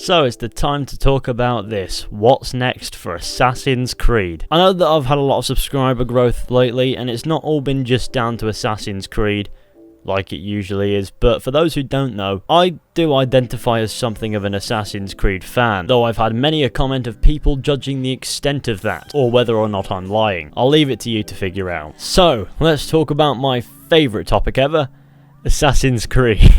So it's the time to talk about this. What's next for Assassin's Creed? I know that I've had a lot of subscriber growth lately, and it's not all been just down to Assassin's Creed, like it usually is, but for those who don't know, I do identify as something of an Assassin's Creed fan, though I've had many a comment of people judging the extent of that, or whether or not I'm lying. I'll leave it to you to figure out. So, let's talk about my favourite topic ever, Assassin's Creed.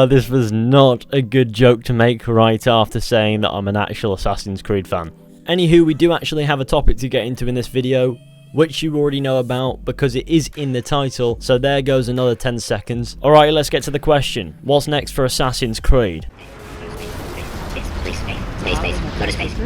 This was not a good joke to make right after saying that I'm an actual Assassin's Creed fan. Anywho, we do actually have a topic to get into in this video, which you already know about because it is in the title, so there goes another 10 seconds. Alright, let's get to the question. What's next for Assassin's Creed?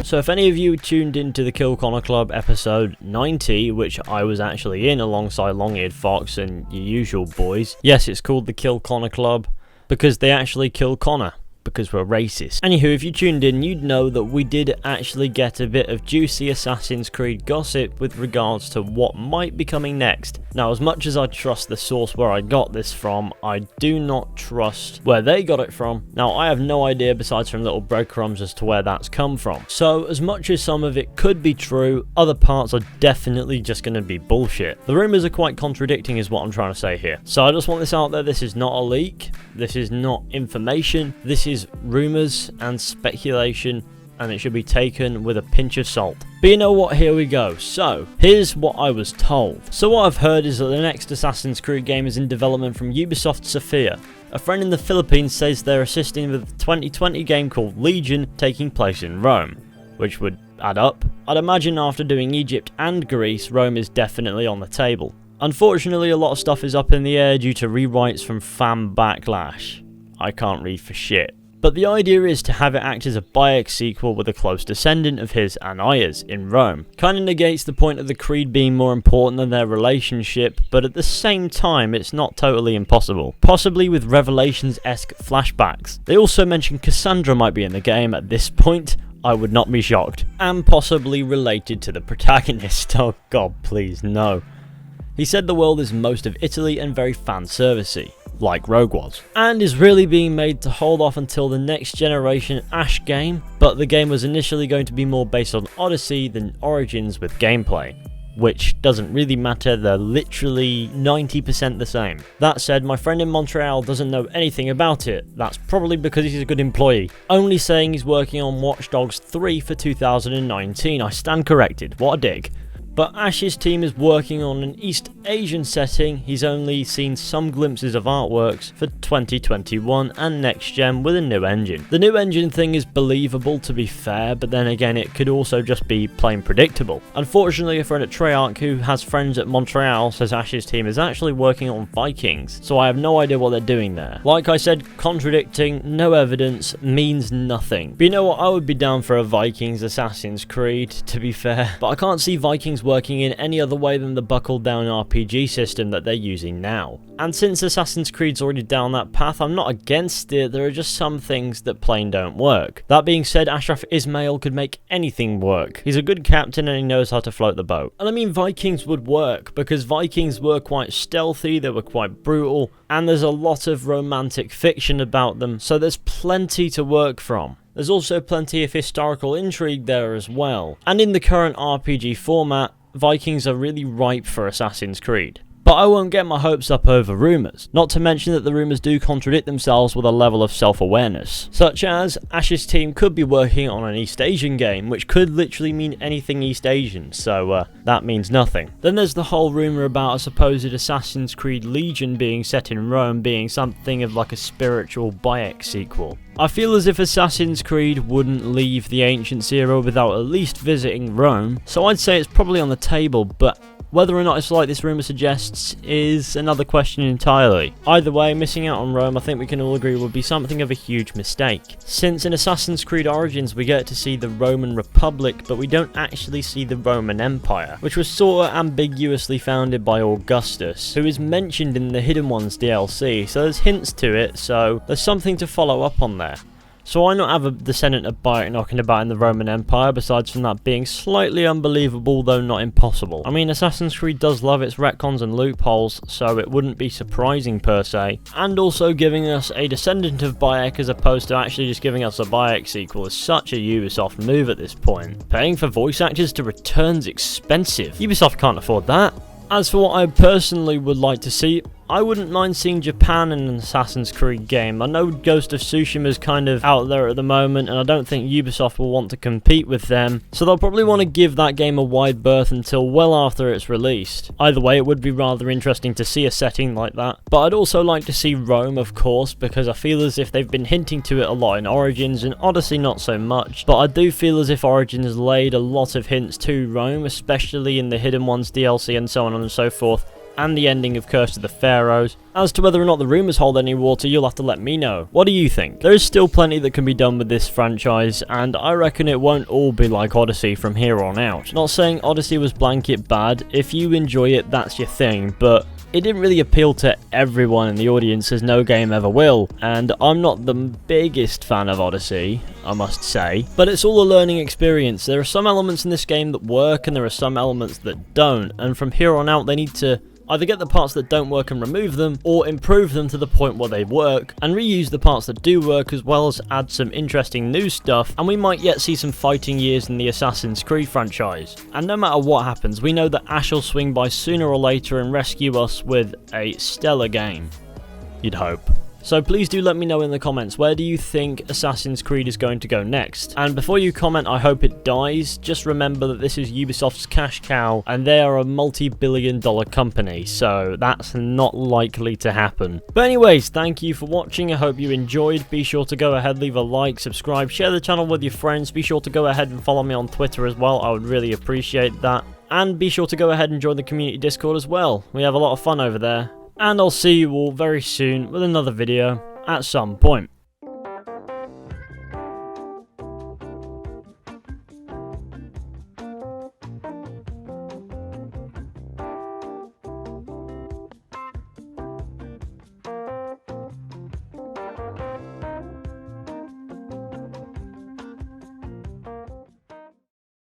So if any of you tuned into the Kill Connor Club episode 90, which I was actually in alongside Long-Eared Fox and your usual boys, yes, it's called the Kill Connor Club because they actually kill Connor, because we're racist. Anywho, if you tuned in, you'd know that we did actually get a bit of juicy Assassin's Creed gossip with regards to what might be coming next. Now, as much as I trust the source where I got this from, I do not trust where they got it from. Now, I have no idea besides from little breadcrumbs as to where that's come from. So, as much as some of it could be true, other parts are definitely just going to be bullshit. The rumours are quite contradicting is what I'm trying to say here. So I just want this out there, this is not a leak, this is not information, this is rumours and speculation, and it should be taken with a pinch of salt. But you know what, here we go. So, here's what I was told. So what I've heard is that the next Assassin's Creed game is in development from Ubisoft Sofia. A friend in the Philippines says they're assisting with a 2020 game called Legion taking place in Rome, which would add up. I'd imagine after doing Egypt and Greece, Rome is definitely on the table. Unfortunately, a lot of stuff is up in the air due to rewrites from fan backlash. I can't read for shit. But the idea is to have it act as a Bayek sequel with a close descendant of his, Anaya's, in Rome. Kinda negates the point of the Creed being more important than their relationship, but at the same time it's not totally impossible. Possibly with Revelations-esque flashbacks. They also mention Cassandra might be in the game at this point. I would not be shocked. And possibly related to the protagonist. Oh god, please, no. He said the world is most of Italy and very fan-servicey, like Rogue was, and is really being made to hold off until the next generation Ash game, but the game was initially going to be more based on Odyssey than Origins with gameplay, which doesn't really matter, they're literally 90% the same. That said, my friend in Montreal doesn't know anything about it. That's probably because he's a good employee, only saying he's working on Watch Dogs 3 for 2019. I stand corrected, what a dig. But Ash's team is working on an East Asian setting. He's only seen some glimpses of artworks for 2021 and next gen with a new engine. The new engine thing is believable to be fair, but then again it could also just be plain predictable. Unfortunately, a friend at Treyarch who has friends at Montreal says Ash's team is actually working on Vikings, so I have no idea what they're doing there. Like I said, contradicting, no evidence, means nothing. But you know what, I would be down for a Vikings Assassin's Creed, to be fair, but I can't see Vikings working in any other way than the buckled down RPG system that they're using now. And since Assassin's Creed's already down that path, I'm not against it, there are just some things that plain don't work. That being said, Ashraf Ismail could make anything work. He's a good captain and he knows how to float the boat. And I mean, Vikings would work, because Vikings were quite stealthy, they were quite brutal, and there's a lot of romantic fiction about them, so there's plenty to work from. There's also plenty of historical intrigue there as well. And in the current RPG format, Vikings are really ripe for Assassin's Creed. But I won't get my hopes up over rumours, not to mention that the rumours do contradict themselves with a level of self-awareness, such as Ash's team could be working on an East Asian game, which could literally mean anything East Asian, so that means nothing. Then there's the whole rumour about a supposed Assassin's Creed Legion being set in Rome being something of like a spiritual Bayek sequel. I feel as if Assassin's Creed wouldn't leave the Ancients era without at least visiting Rome, so I'd say it's probably on the table, but whether or not it's like this rumour suggests is another question entirely. Either way, missing out on Rome I think we can all agree would be something of a huge mistake. Since in Assassin's Creed Origins we get to see the Roman Republic, but we don't actually see the Roman Empire, which was sort of ambiguously founded by Augustus, who is mentioned in the Hidden Ones DLC, so there's hints to it, so there's something to follow up on there. So why not have a descendant of Bayek knocking about in the Roman Empire, besides from that being slightly unbelievable though not impossible? I mean, Assassin's Creed does love its retcons and loopholes, so it wouldn't be surprising per se. And also giving us a descendant of Bayek as opposed to actually just giving us a Bayek sequel is such a Ubisoft move at this point. Paying for voice actors to return's expensive. Ubisoft can't afford that. As for what I personally would like to see, I wouldn't mind seeing Japan in an Assassin's Creed game. I know Ghost of Tsushima is kind of out there at the moment, and I don't think Ubisoft will want to compete with them, so they'll probably want to give that game a wide berth until well after it's released. Either way, it would be rather interesting to see a setting like that. But I'd also like to see Rome, of course, because I feel as if they've been hinting to it a lot in Origins, and Odyssey not so much. But I do feel as if Origins laid a lot of hints to Rome, especially in the Hidden Ones DLC and so on and so forth, and the ending of Curse of the Pharaohs. As to whether or not the rumours hold any water, you'll have to let me know. What do you think? There is still plenty that can be done with this franchise, and I reckon it won't all be like Odyssey from here on out. Not saying Odyssey was blanket bad. If you enjoy it, that's your thing, but it didn't really appeal to everyone in the audience, as no game ever will, and I'm not the biggest fan of Odyssey, I must say, but it's all a learning experience. There are some elements in this game that work, and there are some elements that don't, and from here on out they need to either get the parts that don't work and remove them, or improve them to the point where they work, and reuse the parts that do work, as well as add some interesting new stuff, and we might yet see some fighting years in the Assassin's Creed franchise. And no matter what happens, we know that Ash will swing by sooner or later and rescue us with a stellar game. You'd hope. So please do let me know in the comments, where do you think Assassin's Creed is going to go next? And before you comment, I hope it dies, just remember that this is Ubisoft's cash cow, and they are a multi-billion-dollar company, so that's not likely to happen. But anyways, thank you for watching, I hope you enjoyed. Be sure to go ahead, leave a like, subscribe, share the channel with your friends. Be sure to go ahead and follow me on Twitter as well, I would really appreciate that. And be sure to go ahead and join the community Discord as well, we have a lot of fun over there. And I'll see you all very soon with another video at some point.